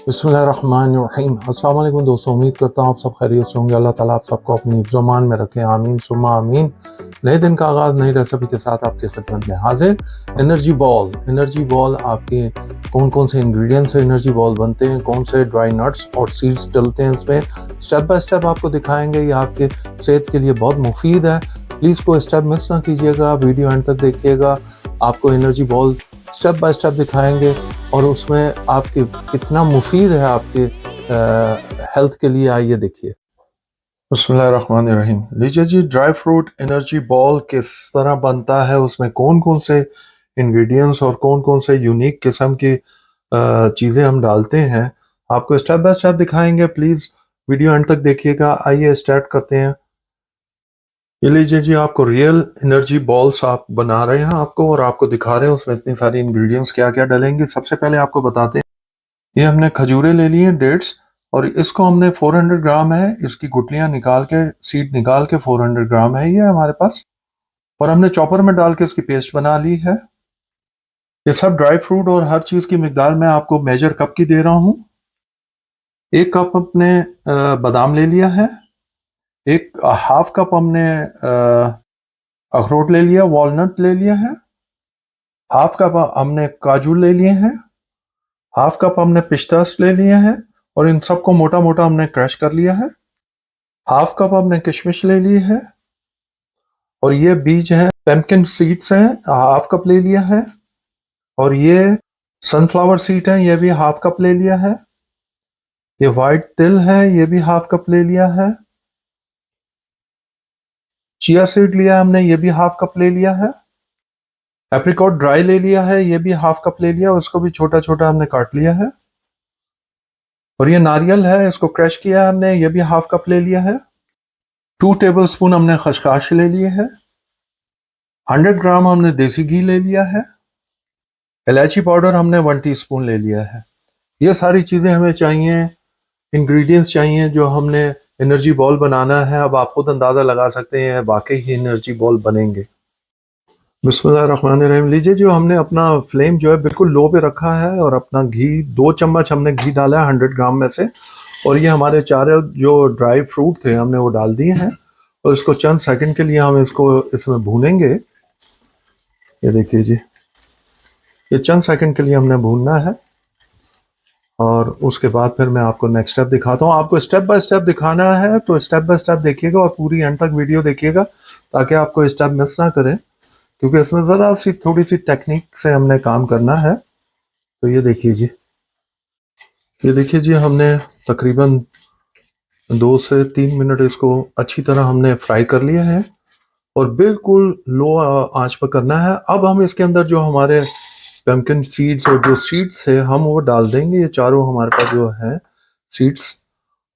बिस्मिल्लाहिर्रहमानिर्रहीम। अस्सलाम वालेकुम दोस्तों, उम्मीद करता हूँ आप सब खैरियत से होंगे। अल्लाह ताला आप सबको अपनी हिफ्ज़-ओ-मान में रखे, आमीन सुम्मा आमीन। नए दिन का आगाज़ नई रेसिपी के साथ आपकी खिदमत में हाजिर। एनर्जी बॉल आपके कौन कौन से इंग्रेडिएंट से एनर्जी बॉल बनते हैं, कौन से ड्राई नट्स और सीड्स डलते हैं इसमें, स्टेप बाय स्टेप आपको दिखाएंगे। ये आपके सेहत के लिए बहुत मुफीद है। प्लीज़ कोई स्टेप मिस ना कीजिएगा, वीडियो एंड तक देखिएगा। आपको energy ball step by step दिखाएंगे और उसमें आपके कितना मुफीद है आपके हेल्थ के लिए, आइए देखिए। बिस्मिल्लाहिर्रहमानिर्रहीम। लीजिए जी, ड्राई फ्रूट एनर्जी बॉल किस तरह बनता है, उसमें कौन कौन से इंग्रेडिएंट्स और कौन कौन से यूनिक किस्म की चीज़ें हम डालते हैं, आपको स्टेप बाय स्टेप दिखाएंगे। प्लीज़ वीडियो एंड तक देखिएगा। आइए स्टार्ट करते हैं। ये लीजिए जी, आपको रियल एनर्जी बॉल्स आप बना रहे हैं आपको, और आपको दिखा रहे हैं उसमें इतनी सारी इंग्रेडिएंट्स क्या क्या डलेंगे। सबसे पहले आपको बताते हैं, ये हमने खजूरें ले ली हैं, डेट्स, और इसको हमने 400 ग्राम है, इसकी गुठलियां निकाल के, सीड निकाल के 400 ग्राम है ये हमारे पास, और हमने चॉपर में डाल के इसकी पेस्ट बना ली है। ये सब ड्राई फ्रूट और हर चीज़ की मिकदार मैं आपको मेजर कप की दे रहा हूँ। 1 कप अपने बादाम ले लिया है, एक हाफ कप हमने अखरोट ले लिया, वॉलनट ले लिया है, हाफ कप हमने काजू ले लिए हैं, हाफ कप हमने पिस्तास ले लिए हैं, और इन सबको मोटा मोटा हमने क्रश कर लिया है। हाफ कप हमने किशमिश ले ली है, और ये बीज हैं, पम्पकिन सीड्स हैं, हाफ कप ले लिया है, और ये सनफ्लावर सीड है, ये भी हाफ कप ले लिया है। ये वाइट तिल है, ये भी हाफ कप ले लिया है। चिया सीड लिया हमने, ये भी हाफ कप ले लिया है। एप्रिकॉट ड्राई ले लिया है, ये भी हाफ कप ले लिया, उसको भी छोटा छोटा हमने काट लिया है। और ये नारियल है, इसको क्रश किया हमने, ये भी हाफ कप ले लिया है। 2 टेबल स्पून हमने खसखस ले लिए है। 100 ग्राम हमने देसी घी ले लिया है। इलायची पाउडर हमने 1 टीस्पून ले लिया है। ये सारी चीज़ें हमें चाहिए, इंग्रेडिएंट्स चाहिए जो हमने एनर्जी बॉल बनाना है। अब आप खुद अंदाज़ा लगा सकते हैं वाकई ही एनर्जी बॉल बनेंगे। बिस्मिल्लाहिर्रहमानिर्रहीम। लीजिए, जो हमने अपना फ्लेम जो है बिल्कुल लो पे रखा है, और अपना घी 2 चम्मच हमने घी डाला है 100 ग्राम में से, और ये हमारे चारों जो ड्राई फ्रूट थे हमने वो डाल दिए हैं, और इसको चंद सेकंड के लिए हम इसको इसमें भूनेंगे। ये देखिए जी, ये चंद सेकंड के लिए हमने भूनना है, और उसके बाद फिर मैं आपको नेक्स्ट स्टेप दिखाता हूँ। आपको स्टेप बाय स्टेप दिखाना है तो स्टेप बाय स्टेप देखिएगा, और पूरी एंड तक वीडियो देखिएगा ताकि आपको स्टेप मिस ना करें, क्योंकि इसमें ज़रा सी थोड़ी सी टेक्निक से हमने काम करना है। तो ये देखिए जी, ये देखिए जी, हमने तकरीबन 2 से 3 मिनट इसको अच्छी तरह हमने फ्राई कर लिया है, और बिल्कुल लो आंच पर करना है। अब हम इसके अंदर जो हमारे पम्पकिन सीड्स और जो सीड्स है हम वो डाल देंगे। ये चारों हमारे पास जो है सीड्स,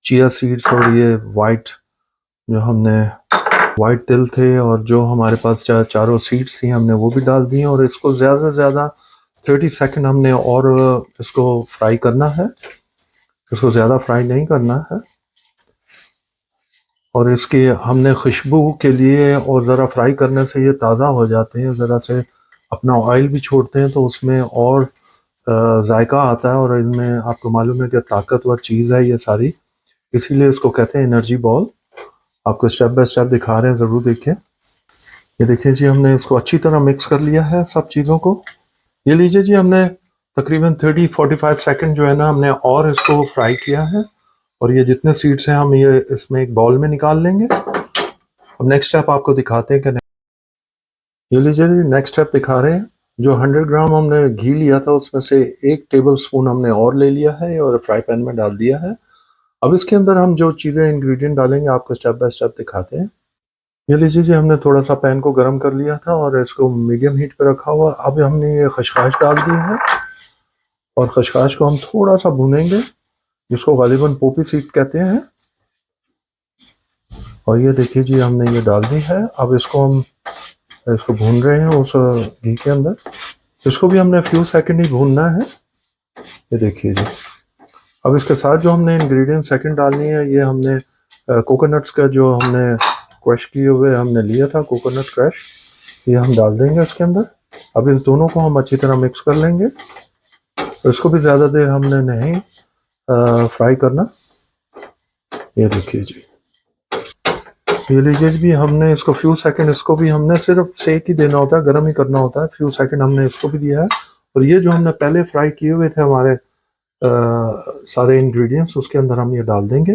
चिया सीड्स, और ये वाइट जो हमने वाइट तिल थे, और जो हमारे पास चारों सीड्स थी हमने वो भी डाल दी हैं, और इसको ज़्यादा से ज़्यादा 30 सेकंड हमने और इसको फ्राई करना है। इसको ज़्यादा फ्राई नहीं करना है, और इसकी हमने खुशबू के लिए, और ज़रा फ्राई करने से ये ताज़ा हो जाते हैं, ज़रा से अपना ऑयल भी छोड़ते हैं, तो उसमें और जायका आता है, और इनमें आपको मालूम है कि ताकतवर चीज़ है ये सारी, इसीलिए इसको कहते हैं एनर्जी बॉल। आपको स्टेप बाय स्टेप दिखा रहे हैं, ज़रूर देखें। ये देखिए जी, हमने इसको अच्छी तरह मिक्स कर लिया है सब चीज़ों को। ये लीजिए जी, हमने तकरीबन 30-45 सेकंड जो है ना हमने और इसको फ्राई किया है, और ये जितने सीड्स हैं हम ये इसमें एक बाउल में निकाल लेंगे। अब नेक्स्ट स्टेप आपको दिखाते हैं कि ये लीजिए जी, नेक्स्ट स्टेप दिखा रहे हैं। जो 100 ग्राम हमने घी लिया था उसमें से 1 टेबल स्पून हमने और ले लिया है, और फ्राई पैन में डाल दिया है। अब इसके अंदर हम जो चीज़ें इंग्रेडिएंट डालेंगे आपको स्टेप बाय स्टेप दिखाते हैं। ये लीजिए जी, हमने थोड़ा सा पैन को गर्म कर लिया था, और इसको मीडियम हीट पे रखा हुआ। अब हमने ये खसखस डाल दी है, और खसखस को हम थोड़ा सा भूनेंगे, जिसको गालिबन पोपी सीड कहते हैं। और ये देखिए जी, हमने ये डाल दी है। अब हम इसको भून रहे हैं उस घी के अंदर। इसको भी हमने फ्यू सेकंड ही भूनना है। ये देखिए जी, अब इसके साथ जो हमने इंग्रेडिएंट सेकंड डालनी है, ये हमने कोकोनट्स का जो हमने क्रश किए हुए हमने लिया था, कोकोनट क्रश, ये हम डाल देंगे इसके अंदर। अब इस दोनों को हम अच्छी तरह मिक्स कर लेंगे। इसको भी ज़्यादा देर हमने नहीं फ्राई करना। ये देखिए जी, ये लीजिए भी हमने इसको फ्यू सेकंड, इसको भी हमने सिर्फ सेक ही देना होता है, गर्म ही करना होता है। फ्यू सेकंड हमने इसको भी दिया है। और ये जो हमने पहले फ्राई किए हुए थे हमारे सारे इंग्रेडिएंट्स, उसके अंदर हम ये डाल देंगे।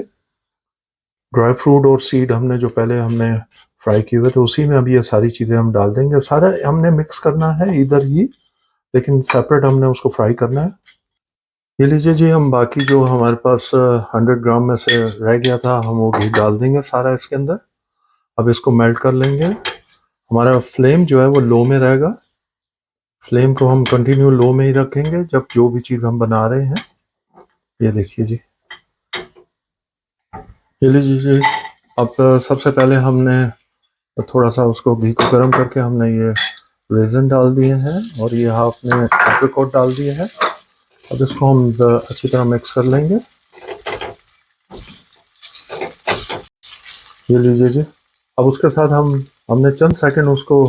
ड्राई फ्रूट और सीड हमने जो पहले हमने फ्राई किए हुए थे, उसी में अभी ये सारी चीज़ें हम डाल देंगे। सारा हमने मिक्स करना है इधर ही, लेकिन सेपरेट हमने उसको फ्राई करना है। ये लीजिए जी, हम बाकी जो हमारे पास 100 ग्राम में से रह गया था, हम वो घी डाल देंगे सारा इसके अंदर। अब इसको मेल्ट कर लेंगे। हमारा फ्लेम जो है वो लो में रहेगा। फ्लेम को हम कंटिन्यू लो में ही रखेंगे जब जो भी चीज़ हम बना रहे हैं। ये देखिए जी, ये लीजिए जी। अब सबसे पहले हमने थोड़ा सा उसको घी को गर्म करके हमने ये रेज़न डाल दिए हैं और ये आपने एप्रिकॉट डाल दिए हैं। अब इसको हम अच्छी तरह मिक्स कर लेंगे। ये लीजिए जी। अब उसके साथ हमने चंद सेकंड उसको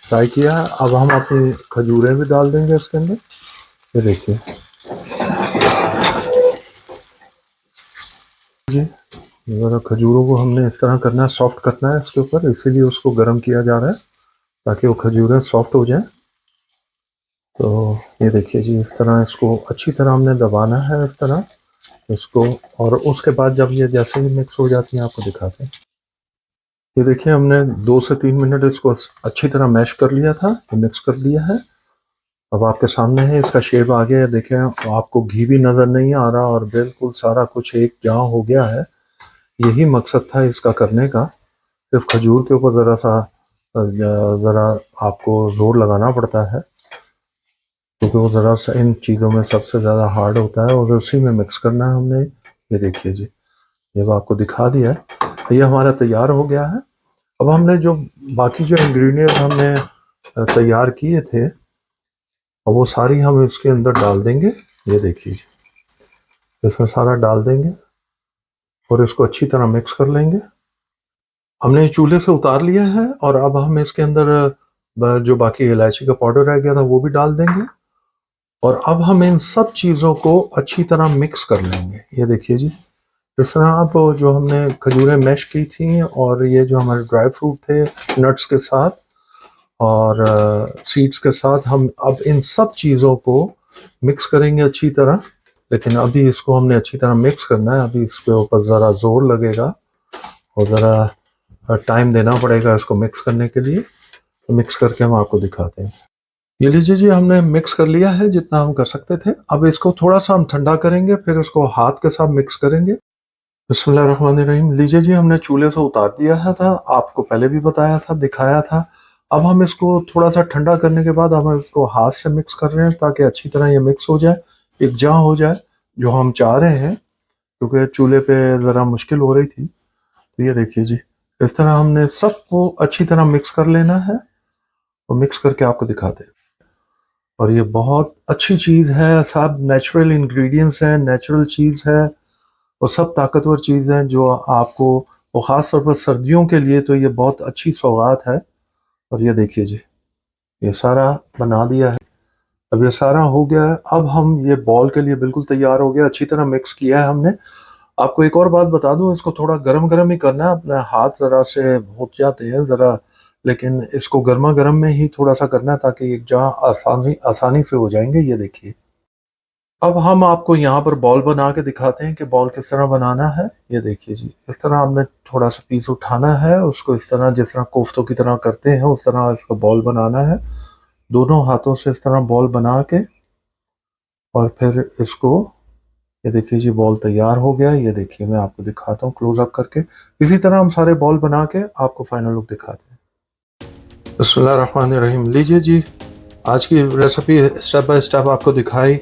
फ्राई किया है। अब हम अपनी खजूरें भी डाल देंगे इसके अंदर। ये देखिए जी, ज़रा खजूरों को हमने इस तरह करना है, सॉफ्ट करना है इसके ऊपर, इसीलिए उसको गर्म किया जा रहा है ताकि वो खजूरें सॉफ्ट हो जाएं। तो ये देखिए जी, इस तरह इसको अच्छी तरह हमने दबाना है इस तरह इसको। और उसके बाद जब ये जैसे ही मिक्स हो जाती है आपको दिखाते हैं। ये देखिए, हमने 2 से 3 मिनट इसको अच्छी तरह मैश कर लिया था, मिक्स कर लिया है। अब आपके सामने है, इसका शेप आ गया है। देखें, आपको घी भी नज़र नहीं आ रहा और बिल्कुल सारा कुछ एक जहाँ हो गया है। यही मकसद था इसका करने का। सिर्फ खजूर के ऊपर ज़रा आपको ज़ोर लगाना पड़ता है, क्योंकि वो ज़रा सा इन चीज़ों में सबसे ज़्यादा हार्ड होता है और उसी में मिक्स करना है हमने। ये देखिए जी, ये वो आपको दिखा दिया है। ये हमारा तैयार हो गया है। अब हमने जो बाकी जो इंग्रेडिएंट हमने तैयार किए थे, अब वो सारी हम इसके अंदर डाल देंगे। ये देखिए, इसमें सारा डाल देंगे और इसको अच्छी तरह मिक्स कर लेंगे। हमने चूल्हे से उतार लिया है और अब हम इसके अंदर जो बाकी इलायची का पाउडर रह गया था वो भी डाल देंगे। और अब हम इन सब चीज़ों को अच्छी तरह मिक्स कर लेंगे। ये देखिए जी, इस तरह आप जो हमने खजूरें मैश की थी और ये जो हमारे ड्राई फ्रूट थे नट्स के साथ और सीड्स के साथ, हम अब इन सब चीज़ों को मिक्स करेंगे अच्छी तरह। लेकिन अभी इसको हमने अच्छी तरह मिक्स करना है। अभी इसके ऊपर ज़रा ज़ोर लगेगा और ज़रा टाइम देना पड़ेगा इसको मिक्स करने के लिए। तो मिक्स करके हम आपको दिखाते हैं। ये लीजिए जी, हमने मिक्स कर लिया है जितना हम कर सकते थे। अब इसको थोड़ा सा हम ठंडा करेंगे, फिर इसको हाथ के साथ मिक्स करेंगे। बिस्मिल्लाहिर्रहमानिर्रहीम। लीजिए जी, हमने चूल्हे से उतार दिया है था, आपको पहले भी बताया था, दिखाया था। अब हम इसको थोड़ा सा ठंडा करने के बाद हम इसको हाथ से मिक्स कर रहे हैं ताकि अच्छी तरह ये मिक्स हो जाए, एकजा हो जाए, जो हम चाह रहे हैं, क्योंकि चूल्हे पे ज़रा मुश्किल हो रही थी। तो ये देखिए जी, इस तरह हमने सबको अच्छी तरह मिक्स कर लेना है और मिक्स करके आपको दिखाते हैं। और ये बहुत अच्छी चीज़ है, सब नेचुरल इंग्रेडिएंट्स हैं, नेचुरल चीज़ है और सब ताकतवर चीज़ हैं जो आपको, और ख़ास तौर पर सर्दियों के लिए तो ये बहुत अच्छी सौगात है। और ये देखिए जी, ये सारा बना दिया है। अब ये सारा हो गया है। अब हम ये बॉल के लिए बिल्कुल तैयार हो गया, अच्छी तरह मिक्स किया है हमने। आपको एक और बात बता दूं, इसको थोड़ा गरम गरम ही करना है। अपने हाथ ज़रा से हो जाते हैं ज़रा, लेकिन इसको गर्मा गर्म में ही थोड़ा सा करना है ताकि एक जहाँ आसानी से हो जाएंगे। ये देखिए, अब हम आपको यहाँ पर बॉल बना के दिखाते हैं कि बॉल किस तरह बनाना है। ये देखिए जी, इस तरह हमने थोड़ा सा पीस उठाना है, उसको इस तरह जिस तरह कोफ्तों की तरह करते हैं उस तरह इसका बॉल बनाना है। दोनों हाथों से इस तरह बॉल बना के और फिर इसको, ये देखिए जी, बॉल तैयार हो गया। ये देखिए, मैं आपको दिखाता हूँ क्लोज अप करके। इसी तरह हम सारे बॉल बना के आपको फाइनल लुक दिखाते हैं। बिस्मिल्लाहिर्रहमानिर्रहीम। लीजिए जी, आज की रेसिपी स्टेप बाय स्टेप आपको दिखाई।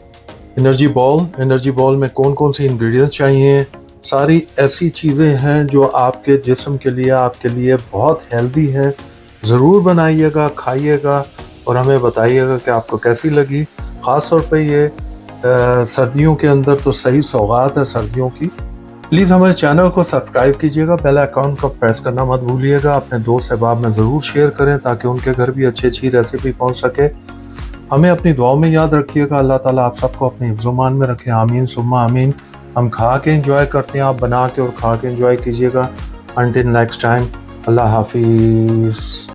एनर्जी बॉल में कौन कौन सी इंग्रेडिएंट्स चाहिए, सारी ऐसी चीज़ें हैं जो आपके जिस्म के लिए, आपके लिए बहुत हेल्दी हैं। ज़रूर बनाइएगा, खाइएगा और हमें बताइएगा कि आपको कैसी लगी। ख़ास तौर पे ये सर्दियों के अंदर तो सही सौगात है सर्दियों की। प्लीज़ हमारे चैनल को सब्सक्राइब कीजिएगा, बेल आइकॉन को प्रेस करना मत भूलिएगा। अपने दोस्त अहबाब में ज़रूर शेयर करें ताकि उनके घर भी अच्छी रेसिपी पहुंच सके। हमें अपनी दुआओं में याद रखिएगा। अल्लाह ताला आप सबको अपनी हिफ्ज़-ओ-मान में रखे। आमीन सुम्मा आमीन। हम खा के इंजॉय करते हैं, आप बना के और खा के इंजॉय कीजिएगा। अंटिल नेक्स्ट टाइम, अल्लाह हाफिज़।